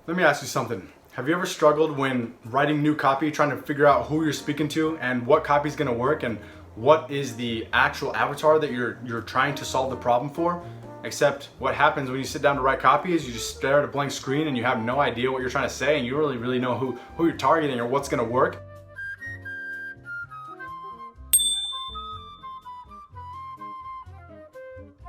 Let me ask you something. Have you ever struggled when writing new copy, trying to figure out who you're speaking to and what copy is going to work and what is the actual avatar that you're trying to solve the problem for? Except what happens when you sit down to write copy is you just stare at a blank screen and you have no idea what you're trying to say and you don't really know who you're targeting or what's going to work.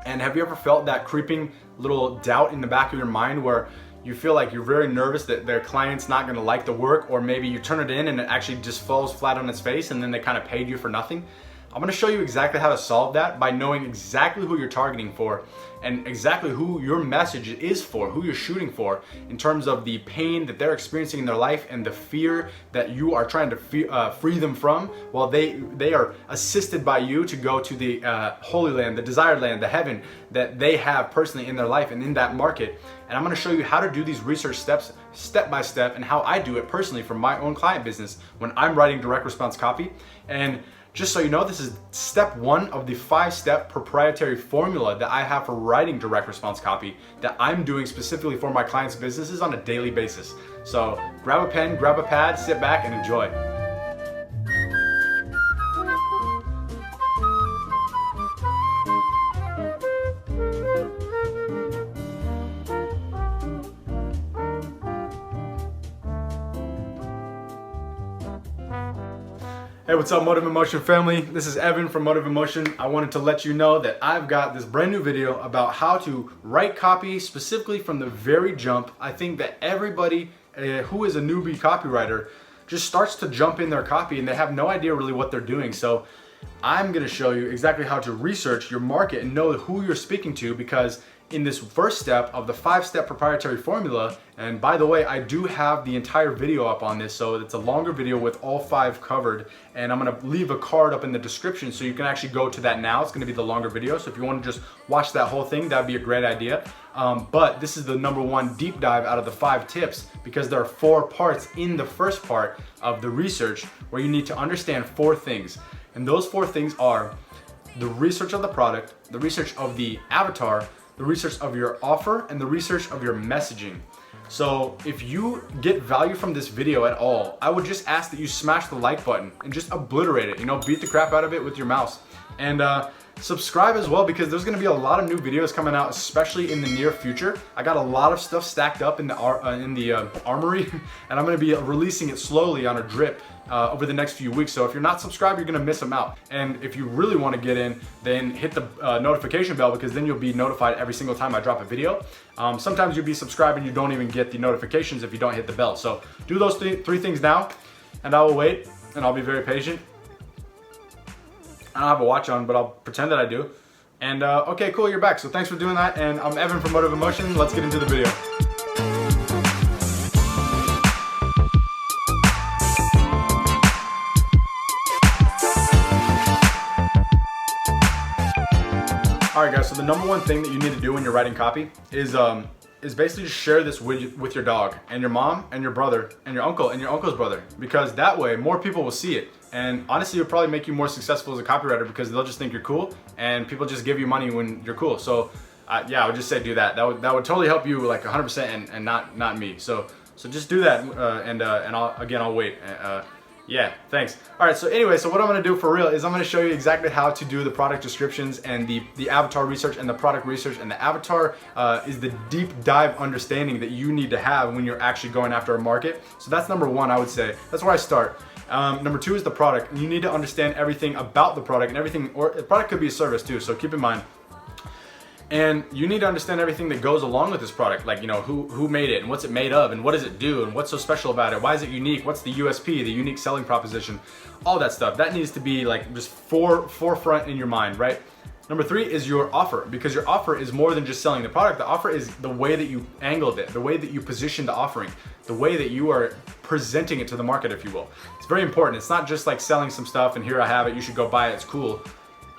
And have you ever felt that creeping little doubt in the back of your mind where you feel like you're very nervous that their client's not gonna like the work, or maybe you turn it in and it actually just falls flat on its face and then they kind of paid you for nothing? I'm gonna show you exactly how to solve that by knowing exactly who you're targeting for and exactly who your message is for, who you're shooting for in terms of the pain that they're experiencing in their life and the fear that you are trying to free them from, while they are assisted by you to go to the holy land, the desired land, the heaven that they have personally in their life and in that market. And I'm gonna show you how to do these research steps step by step and how I do it personally for my own client business when I'm writing direct response copy. And just so you know, this is step one of the 5-step proprietary formula that I have for writing direct response copy that I'm doing specifically for my clients' businesses on a daily basis. So grab a pen, grab a pad, sit back and enjoy. Hey, what's up, Motive Emotion family? This is Evan from Motive Emotion. I wanted to let you know that I've got this brand new video about how to write copy specifically from the very jump. I think that everybody who is a newbie copywriter just starts to jump in their copy and they have no idea really what they're doing. So I'm gonna show you exactly how to research your market and know who you're speaking to, because in this first step of the 5-step proprietary formula, and by the way, I do have the entire video up on this, so it's a longer video with all 5 covered, and I'm gonna leave a card up in the description so you can actually go to that now. It's gonna be the longer video, so if you wanna just watch that whole thing, that'd be a great idea. But this is the number 1 deep dive out of the 5 tips, because there are 4 parts in the first part of the research where you need to understand 4 things. And those 4 things are the research of the product, the research of the avatar, the research of your offer, and the research of your messaging. So if you get value from this video at all, I would just ask that you smash the like button and just obliterate it, beat the crap out of it with your mouse. And subscribe as well, because there's gonna be a lot of new videos coming out, especially in the near future. I got a lot of stuff stacked up in the armory, and I'm gonna be releasing it slowly on a drip over the next few weeks. So if you're not subscribed, you're gonna miss them out. And if you really wanna get in, then hit the notification bell, because then you'll be notified every single time I drop a video. Sometimes you'll be subscribed and you don't even get the notifications if you don't hit the bell. So do those 3 things now, and I will wait, and I'll be very patient. I don't have a watch on, but I'll pretend that I do. And okay, cool, you're back. So thanks for doing that. And I'm Evan from Motive Emotion. Let's get into the video. All right, guys, so the number 1 thing that you need to do when you're writing copy is basically just share this with your dog and your mom and your brother and your uncle and your uncle's brother, because that way more people will see it. And honestly, it'll probably make you more successful as a copywriter, because they'll just think you're cool and people just give you money when you're cool. So yeah, I would just say do that. That would totally help you like 100% and not me. So just do that and I'll wait. Yeah, thanks. All right, so anyway, so what I'm gonna do for real is I'm gonna show you exactly how to do the product descriptions and the avatar research and the product research. And the avatar is the deep dive understanding that you need to have when you're actually going after a market. So that's number 1, I would say. That's where I start. Number 2 is the product. And you need to understand everything about the product and everything, or the product could be a service too, so keep in mind. And you need to understand everything that goes along with this product, like who made it and what's it made of and what does it do and what's so special about it, why is it unique, what's the USP, the unique selling proposition, all that stuff. That needs to be like just forefront in your mind, right? Number 3 is your offer, because your offer is more than just selling the product. The offer is the way that you angled it, the way that you positioned the offering, the way that you are presenting it to the market, if you will. It's very important. It's not just like selling some stuff and here I have it, you should go buy it, it's cool.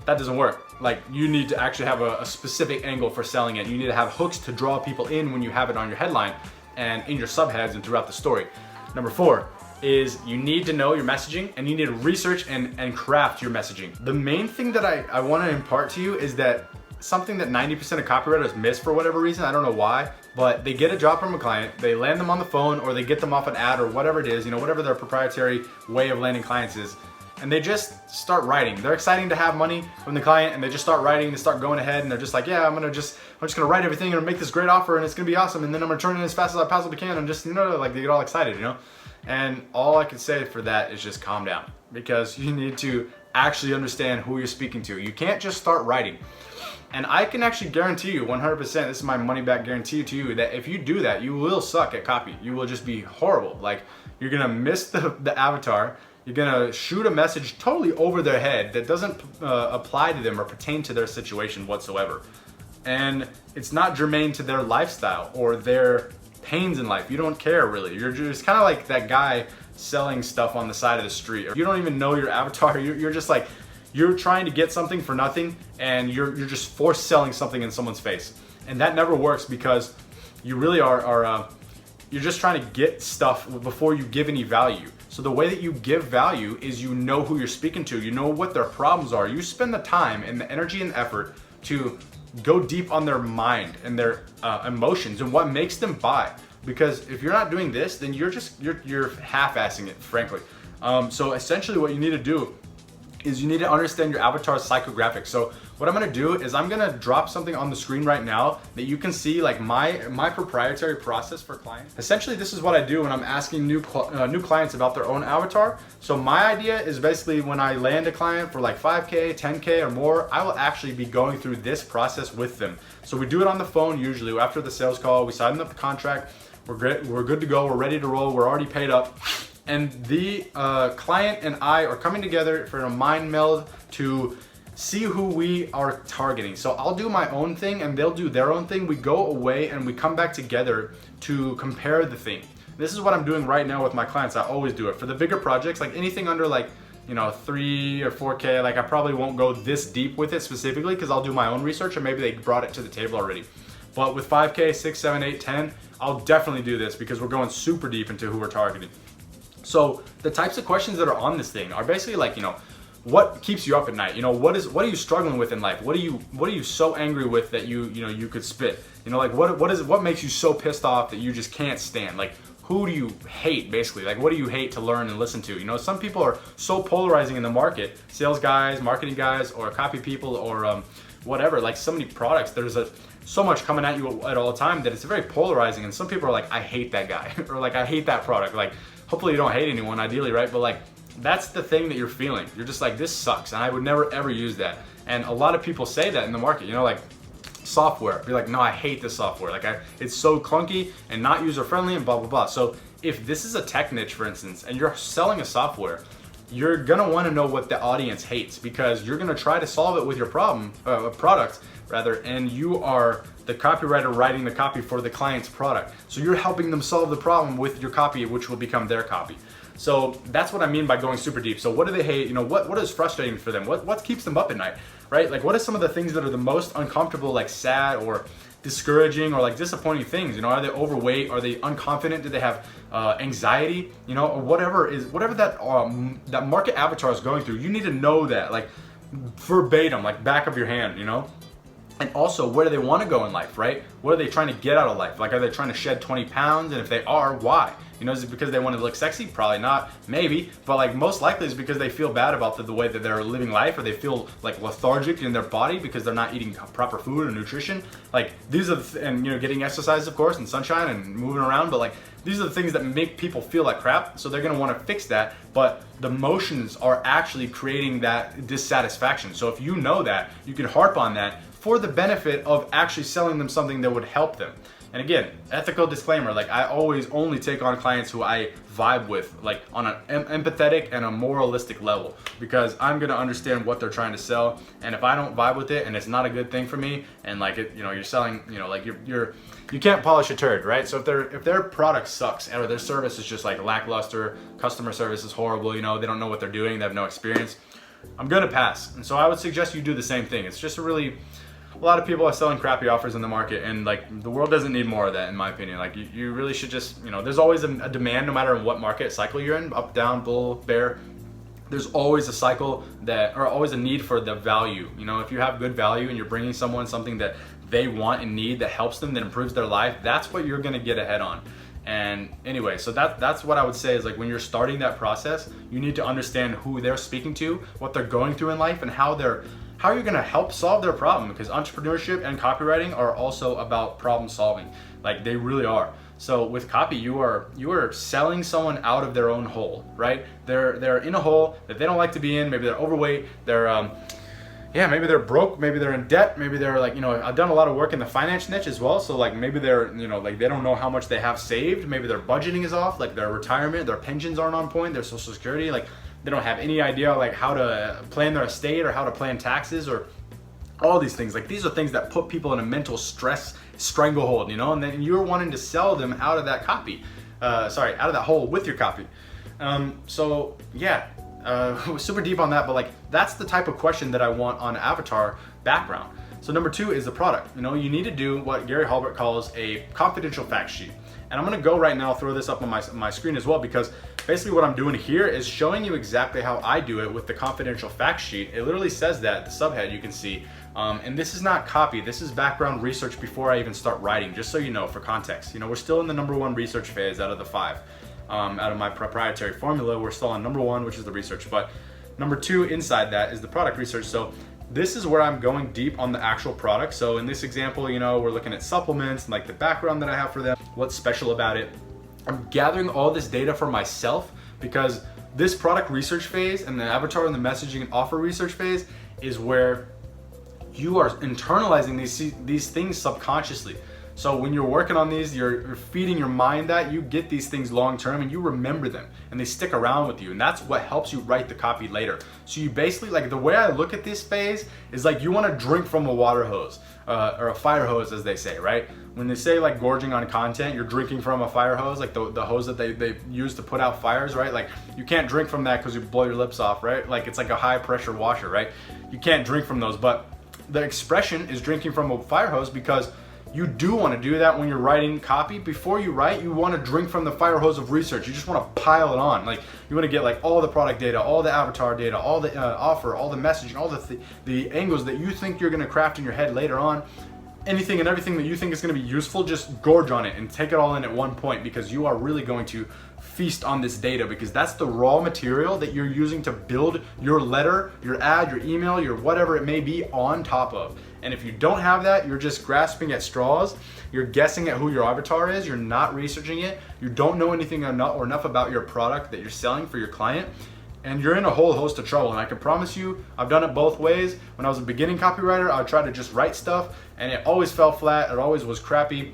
That doesn't work. Like, you need to actually have a specific angle for selling it. You need to have hooks to draw people in when you have it on your headline and in your subheads and throughout the story. Number 4 is you need to know your messaging, and you need to research and craft your messaging. The main thing that I want to impart to you is that something that 90% of copywriters miss for whatever reason, I don't know why, but they get a job from a client, they land them on the phone, or they get them off an ad or whatever it is, you know, whatever their proprietary way of landing clients is, and they just start writing. They're exciting to have money from the client, and they just start writing, they start going ahead, and they're just like, yeah, I'm just gonna write everything and make this great offer, and it's gonna be awesome, and then I'm gonna turn it as fast as I possibly can, and just, you know, like they get all excited, you know? And all I can say for that is just calm down, because you need to actually understand who you're speaking to. You can't just start writing. And I can actually guarantee you 100%, this is my money back guarantee to you, that if you do that, you will suck at copy. You will just be horrible. Like, you're gonna miss the avatar. You're gonna shoot a message totally over their head that doesn't apply to them or pertain to their situation whatsoever. And it's not germane to their lifestyle or their pains in life. You don't care really. You're just kind of like that guy selling stuff on the side of the street. You don't even know your avatar. You're just like, you're trying to get something for nothing, and you're just force selling something in someone's face. And that never works, because you really are you're just trying to get stuff before you give any value. So the way that you give value is you know who you're speaking to, you know what their problems are. You spend the time and the energy and effort to go deep on their mind and their emotions and what makes them buy. Because if you're not doing this, then you're half-assing it, frankly. So essentially what you need to do is you need to understand your avatar's psychographics. So what I'm gonna do is I'm gonna drop something on the screen right now that you can see, like my proprietary process for clients. Essentially, this is what I do when I'm asking new clients about their own avatar. So my idea is basically when I land a client for like 5K, 10K or more, I will actually be going through this process with them. So we do it on the phone usually. After the sales call, we sign up the contract, we're good to go, we're ready to roll, we're already paid up. And the client and I are coming together for a mind meld to see who we are targeting. So I'll do my own thing and they'll do their own thing. We go away and we come back together to compare the thing. This is what I'm doing right now with my clients. I always do it. For the bigger projects, like anything under like, you know, 3 or 4K, like I probably won't go this deep with it specifically because I'll do my own research and maybe they brought it to the table already. But with 5K, 6, 7, 8, 10, I'll definitely do this because we're going super deep into who we're targeting. So the types of questions that are on this thing are basically like, you know, what keeps you up at night? You know, what are you struggling with in life? What are you so angry with that you could spit? You know, like what makes you so pissed off that you just can't stand? Like, who do you hate basically? Like, what do you hate to learn and listen to? You know, some people are so polarizing in the market, sales guys, marketing guys, or copy people, or whatever. Like so many products, there's so much coming at you at all time that it's very polarizing. And some people are like, I hate that guy, or like I hate that product. Like, hopefully you don't hate anyone, ideally, right? But like, that's the thing that you're feeling. You're just like, this sucks, and I would never ever use that. And a lot of people say that in the market, you know, like software. You're like, no, I hate this software. Like, it's so clunky and not user friendly and blah, blah, blah. So if this is a tech niche, for instance, and you're selling a software, you're gonna wanna know what the audience hates, because you're gonna try to solve it with your product rather, and you are the copywriter writing the copy for the client's product. So you're helping them solve the problem with your copy, which will become their copy. So that's what I mean by going super deep. So what do they hate? You know, what is frustrating for them? What keeps them up at night, right? Like, what are some of the things that are the most uncomfortable, like sad or discouraging or like disappointing things? You know, are they overweight? Are they unconfident? Do they have anxiety? You know, or whatever that market avatar is going through. You need to know that, like, verbatim, like back of your hand, you know? And also, where do they want to go in life, right? What are they trying to get out of life? Like, are they trying to shed 20 pounds? And if they are, why? You know, is it because they want to look sexy? Probably not, maybe. But like, most likely it's because they feel bad about the way that they're living life, or they feel like lethargic in their body because they're not eating proper food or nutrition. Like, these are, and you know, getting exercise, of course, and sunshine and moving around. But like, these are the things that make people feel like crap. So they're going to want to fix that. But the motions are actually creating that dissatisfaction. So if you know that, you can harp on that for the benefit of actually selling them something that would help them. And again, ethical disclaimer, like, I always only take on clients who I vibe with, like on an empathetic and a moralistic level, because I'm gonna understand what they're trying to sell. And if I don't vibe with it and it's not a good thing for me, and like it, you know, you're selling, you know, like you can't polish a turd, right? So if their product sucks or their service is just like lackluster, customer service is horrible, you know, they don't know what they're doing, they have no experience, I'm gonna pass. And so I would suggest you do the same thing. It's just a lot of people are selling crappy offers in the market, and like, the world doesn't need more of that, in my opinion. Like, you really should just, you know, there's always a demand no matter what market cycle you're in, up, down, bull, bear. There's always a cycle or always a need for the value. You know, if you have good value and you're bringing someone something that they want and need that helps them, that improves their life, that's what you're gonna get ahead on. And anyway, so that's what I would say is like when you're starting that process, you need to understand who they're speaking to, what they're going through in life, and how you're gonna help solve their problem, because entrepreneurship and copywriting are also about problem solving. Like they really are. So with copy, you are selling someone out of their own hole, right? They're in a hole that they don't like to be in. Maybe they're overweight. Maybe they're broke. Maybe they're in debt. Maybe they're like, I've done a lot of work in the finance niche as well. So like maybe they're, like they don't know how much they have saved. Maybe their budgeting is off. Like their retirement, their pensions aren't on point. Their social security, like they don't have any idea like how to plan their estate or how to plan taxes or all these things. Like these are things that put people in a mental stress stranglehold, and then you're wanting to sell them out of that copy, out of that hole with your copy. Super deep on that, but like that's the type of question that I want on avatar background. So number 2 is the product. You need to do what Gary Halbert calls a confidential fact sheet. And I'm gonna go right now, throw this up on my screen as well, because basically what I'm doing here is showing you exactly how I do it with the confidential fact sheet. It literally says that, the subhead you can see, and this is not copy, this is background research before I even start writing, just so you know, for context. We're still in the number 1 research phase out of the 5. Out of my proprietary formula, we're still on number 1, which is the research, but number 2 inside that is the product research. So this is where I'm going deep on the actual product. So in this example, we're looking at supplements and like the background that I have for them, what's special about it. I'm gathering all this data for myself, because this product research phase and the avatar and the messaging and offer research phase is where you are internalizing these things subconsciously. So when you're working on these, you're feeding your mind that you get these things long term and you remember them and they stick around with you, and that's what helps you write the copy later. So you basically, like the way I look at this phase is like you want to drink from a water hose or a fire hose, as they say, right? When they say like gorging on content, you're drinking from a fire hose, like the hose that they use to put out fires, right? Like you can't drink from that because you blow your lips off, right? Like it's like a high pressure washer, right? You can't drink from those, but the expression is drinking from a fire hose because you do want to do that when you're writing copy. Before you write, you want to drink from the fire hose of research. You just want to pile it on. Like you want to get like all the product data, all the avatar data, all the offer, all the messaging, all the angles that you think you're going to craft in your head later on. Anything and everything that you think is going to be useful, just gorge on it and take it all in at one point, because you are really going to feast on this data, because that's the raw material that you're using to build your letter, your ad, your email, your whatever it may be on top of. And if you don't have that, you're just grasping at straws. You're guessing at who your avatar is. You're not researching it. You don't know anything enough about your product that you're selling for your client. And you're in a whole host of trouble. And I can promise you, I've done it both ways. When I was a beginning copywriter, I would try to just write stuff and it always fell flat. It always was crappy.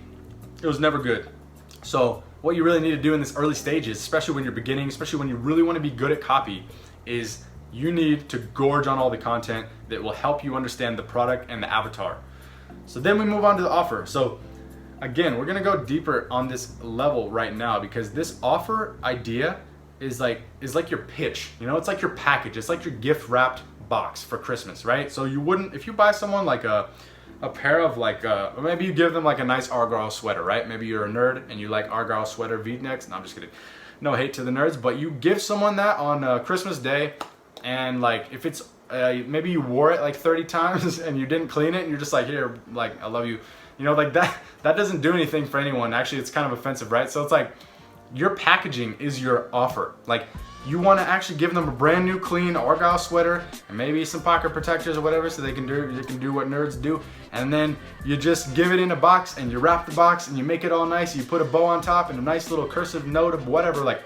It was never good. So what you really need to do in this early stages, especially when you're beginning, especially when you really want to be good at copy, is you need to gorge on all the content that will help you understand the product and the avatar. So then we move on to the offer. So again, we're gonna go deeper on this level right now, because this offer idea is like your pitch. It's like your package. It's like your gift wrapped box for Christmas, right? So you wouldn't, if you buy someone like a pair of like, maybe you give them like a nice Argyle sweater, right? Maybe you're a nerd and you like Argyle sweater V-necks. No, I'm just kidding. No hate to the nerds, but you give someone that on Christmas Day, and like if it's maybe you wore it like 30 times and you didn't clean it and you're just like, here, like I love you, like that doesn't do anything for anyone. Actually, it's kind of offensive, right? So it's like your packaging is your offer. Like you want to actually give them a brand new clean Argyle sweater and maybe some pocket protectors or whatever, so they can do what nerds do, and then you just give it in a box and you wrap the box and you make it all nice. You put a bow on top and a nice little cursive note of whatever, like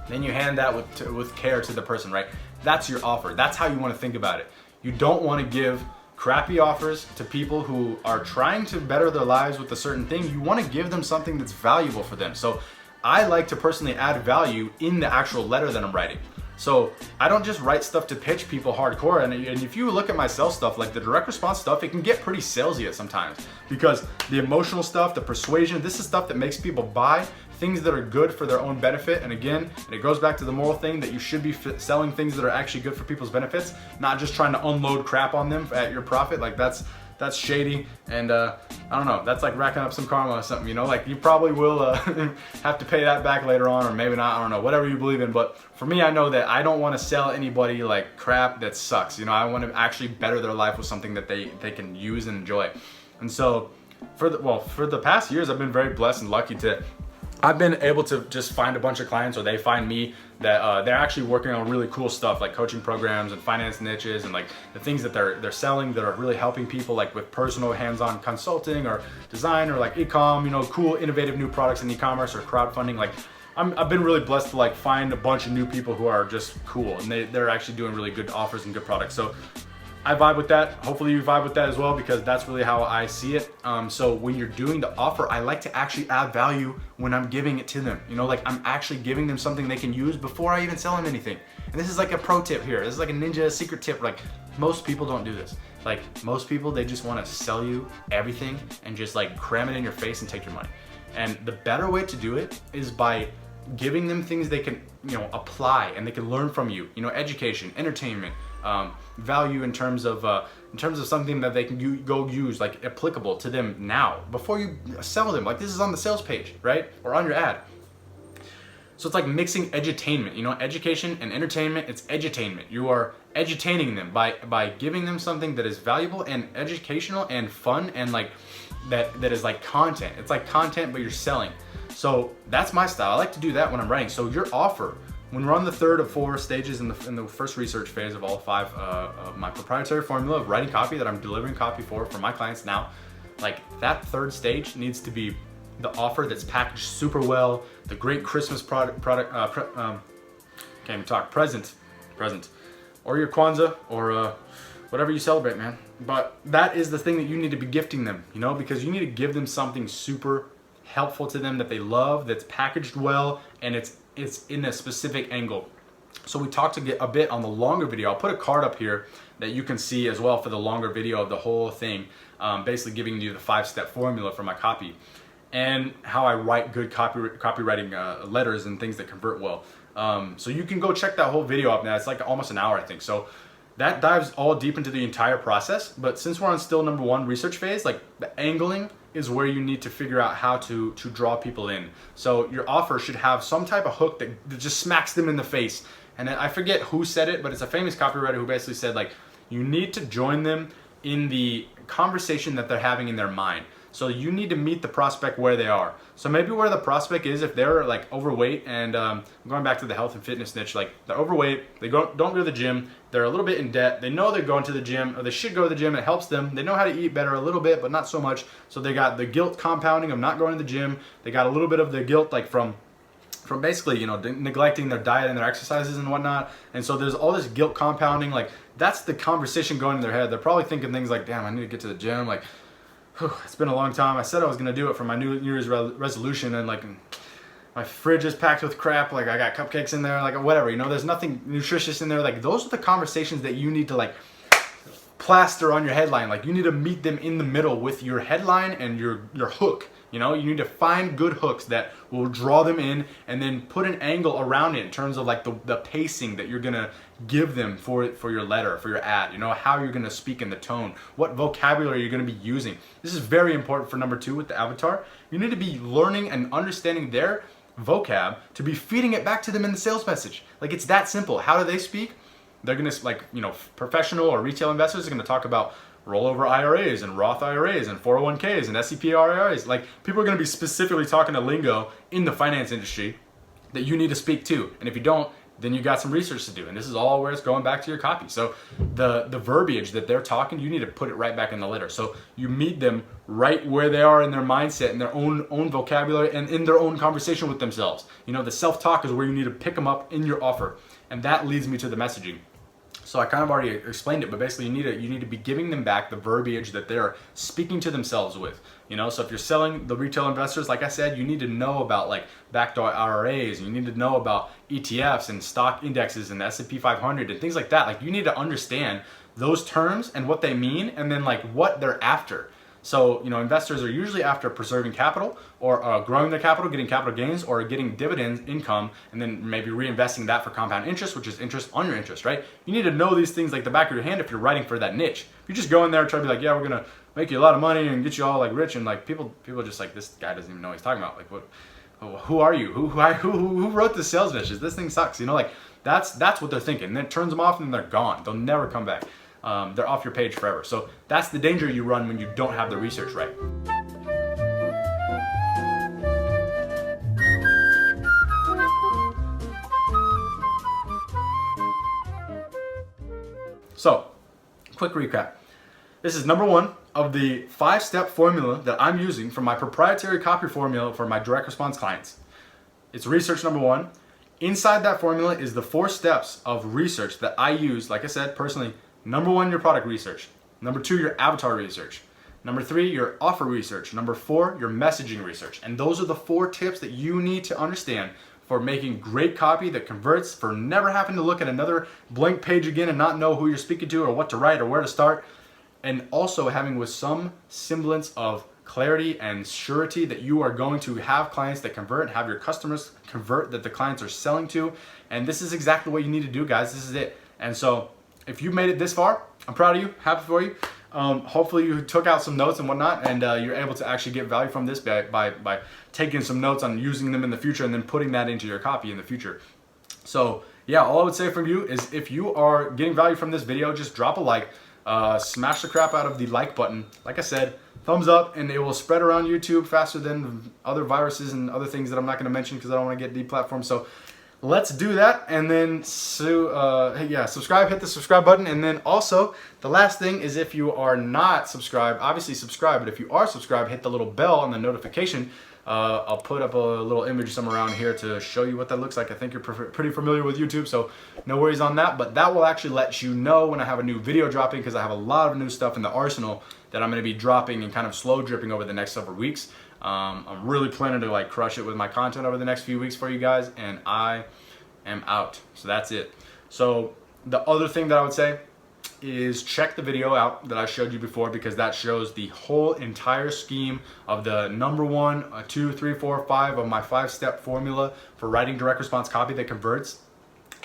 then you hand that with care to the person, right? That's your offer. That's how you want to think about it. You don't want to give crappy offers to people who are trying to better their lives with a certain thing. You want to give them something that's valuable for them. So I like to personally add value in the actual letter that I'm writing. So I don't just write stuff to pitch people hardcore. And if you look at my sales stuff, like the direct response stuff, it can get pretty salesy at sometimes, because the emotional stuff, the persuasion, this is stuff that makes people buy things that are good for their own benefit. And again, it goes back to the moral thing that you should be selling things that are actually good for people's benefits, not just trying to unload crap on them at your profit. Like that's shady, and I don't know, that's like racking up some karma or something, like you probably will have to pay that back later on, or maybe not, I don't know, whatever you believe in. But for me, I know that I don't want to sell anybody like crap that sucks. I want to actually better their life with something that they can use and enjoy. And so for the past years, I've been very blessed and lucky to, I've been able to just find a bunch of clients, or they find me, that they're actually working on really cool stuff like coaching programs and finance niches, and like the things that they're selling that are really helping people, like with personal hands-on consulting or design or like e-com, cool innovative new products in e-commerce or crowdfunding. Like I've been really blessed to like find a bunch of new people who are just cool, and they're actually doing really good offers and good products. So I vibe with that. Hopefully you vibe with that as well, because that's really how I see it. So when you're doing the offer, I like to actually add value when I'm giving it to them. Like I'm actually giving them something they can use before I even sell them anything. And this is like a pro tip here. This is like a ninja secret tip. Like most people don't do this. Like most people, they just want to sell you everything and just like cram it in your face and take your money. And the better way to do it is by giving them things they can, apply and they can learn from you. Education, entertainment, value in terms of something that they can go use, like applicable to them now before you sell them. Like this is on the sales page, right? Or on your ad. So it's like mixing edutainment, education and entertainment. It's edutainment. You are edutaining them by giving them something that is valuable and educational and fun, and like that is like content. It's like content, but you're selling. So that's my style. I like to do that when I'm writing. So your offer, when we're on the third of 4 stages in the first research phase of all 5 of my proprietary formula of writing copy that I'm delivering copy for my clients now, like that third stage needs to be the offer that's packaged super well, the great Christmas present, or your Kwanzaa, or whatever you celebrate, man. But that is the thing that you need to be gifting them, because you need to give them something super helpful to them that they love, that's packaged well, and it's in a specific angle. So we talked a bit on the longer video. I'll put a card up here that you can see as well for the longer video of the whole thing, basically giving you the 5-step formula for my copy and how I write good copywriting letters and things that convert well. So you can go check that whole video up now. It's like almost an hour, I think. So that dives all deep into the entire process. But since we're on still number 1 research phase, like the angling is where you need to figure out how to draw people in. So your offer should have some type of hook that just smacks them in the face. And I forget who said it, but it's a famous copywriter who basically said, like, you need to join them in the conversation that they're having in their mind. So you need to meet the prospect where they are. So maybe where the prospect is, if they're like overweight, and going back to the health and fitness niche, like they're overweight, they don't go to the gym, they're a little bit in debt, they know they're going to the gym, or they should go to the gym, it helps them, they know how to eat better a little bit, but not so much. So they got the guilt compounding of not going to the gym, they got a little bit of the guilt like from basically, neglecting their diet and their exercises and whatnot. And so there's all this guilt compounding. Like that's the conversation going in their head. They're probably thinking things like, damn, I need to get to the gym. Like, it's been a long time. I said I was going to do it for my New Year's resolution, and like my fridge is packed with crap. Like I got cupcakes in there, like whatever, there's nothing nutritious in there. Like those are the conversations that you need to like plaster on your headline. Like you need to meet them in the middle with your headline and your hook. You need to find good hooks that will draw them in, and then put an angle around it in terms of like the pacing that you're gonna give them for your letter, for your ad. How you're gonna speak in the tone, what vocabulary you're gonna be using. This is very important for number 2 with the avatar. You need to be learning and understanding their vocab to be feeding it back to them in the sales message. Like it's that simple. How do they speak? They're gonna professional or retail investors are gonna talk about rollover IRAs and Roth IRAs and 401ks and SEP IRAs. Like people are going to be specifically talking to lingo in the finance industry that you need to speak to. And if you don't, then you got some research to do. And this is all where it's going back to your copy. So the verbiage that they're talking, you need to put it right back in the letter. So you meet them right where they are in their mindset, in their own vocabulary, and in their own conversation with themselves. The self-talk is where you need to pick them up in your offer. And that leads me to the messaging. So I kind of already explained it, but basically you need to be giving them back the verbiage that they're speaking to themselves with. So if you're selling the retail investors, like I said, you need to know about like backdoor IRAs, and you need to know about ETFs and stock indexes and the S&P 500 and things like that. Like you need to understand those terms and what they mean, and then like what they're after. So, investors are usually after preserving capital, or growing their capital, getting capital gains, or getting dividends income, and then maybe reinvesting that for compound interest, which is interest on your interest, right? You need to know these things like the back of your hand if you're writing for that niche. If you just go in there and try to be like, yeah, we're going to make you a lot of money and get you all like rich, and like people are just like, this guy doesn't even know what he's talking about. Like, who are you? Who wrote the sales niches? This thing sucks. Like that's what they're thinking. And then it turns them off and they're gone. They'll never come back. they're off your page forever. So that's the danger you run when you don't have the research right. So, quick recap. This is number one of the 5-step formula that I'm using for my proprietary copy formula for my direct response clients. It's research number one. Inside that formula is the 4 steps of research that I use, like I said, personally. Number one, your product research. Number 2, your avatar research. Number 3, your offer research. Number 4, your messaging research. And those are the 4 tips that you need to understand for making great copy that converts, for never having to look at another blank page again and not know who you're speaking to or what to write or where to start. And also having with some semblance of clarity and surety that you are going to have clients that convert, have your customers convert that the clients are selling to. And this is exactly what you need to do, guys. This is it. And so if you made it this far, I'm proud of you, happy for you. Hopefully you took out some notes and whatnot, and you're able to actually get value from this by taking some notes on using them in the future and then putting that into your copy in the future. So yeah, all I would say from you is if you are getting value from this video, just drop a like, smash the crap out of the like button. Like I said, thumbs up, and it will spread around YouTube faster than other viruses and other things that I'm not going to mention because I don't want to get deplatformed. So let's do that, and then subscribe, hit the subscribe button. And then also the last thing is, if you are not subscribed, obviously subscribe, but if you are subscribed, hit the little bell on the notification. I'll put up a little image somewhere around here to show you what that looks like. I think you're pretty familiar with YouTube, so no worries on that, but that will actually let you know when I have a new video dropping, because I have a lot of new stuff in the arsenal that I'm going to be dropping and kind of slow dripping over the next several weeks. I'm really planning to like crush it with my content over the next few weeks for you guys, and I am out. So that's it. So the other thing that I would say is check the video out that I showed you before, because that shows the whole entire scheme of the number 1, 2, 3, 4, 5 of my 5-step formula for writing direct response copy that converts.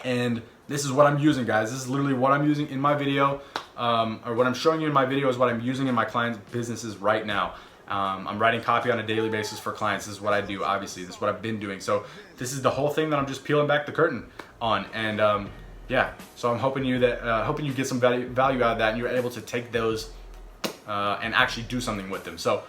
And this is what I'm using, guys. This is literally what I'm using in my video, or what I'm showing you in my video is what I'm using in my clients' businesses right now. I'm writing copy on a daily basis for clients. This is what I do, obviously. This is what I've been doing. So this is the whole thing that I'm just peeling back the curtain on. And yeah, so I'm hoping you get some value out of that, and you're able to take those and actually do something with them. So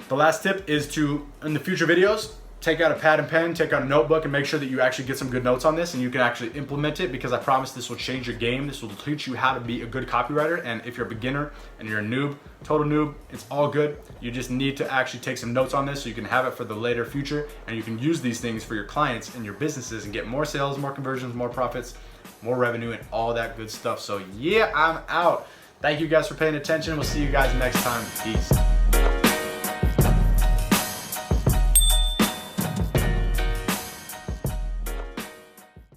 the last tip is to, in the future videos, take out a pad and pen, take out a notebook, and make sure that you actually get some good notes on this and you can actually implement it, because I promise this will change your game. This will teach you how to be a good copywriter. And if you're a beginner and you're a noob, total noob, it's all good. You just need to actually take some notes on this so you can have it for the later future, and you can use these things for your clients and your businesses and get more sales, more conversions, more profits, more revenue, and all that good stuff. So yeah, I'm out. Thank you guys for paying attention. We'll see you guys next time. Peace.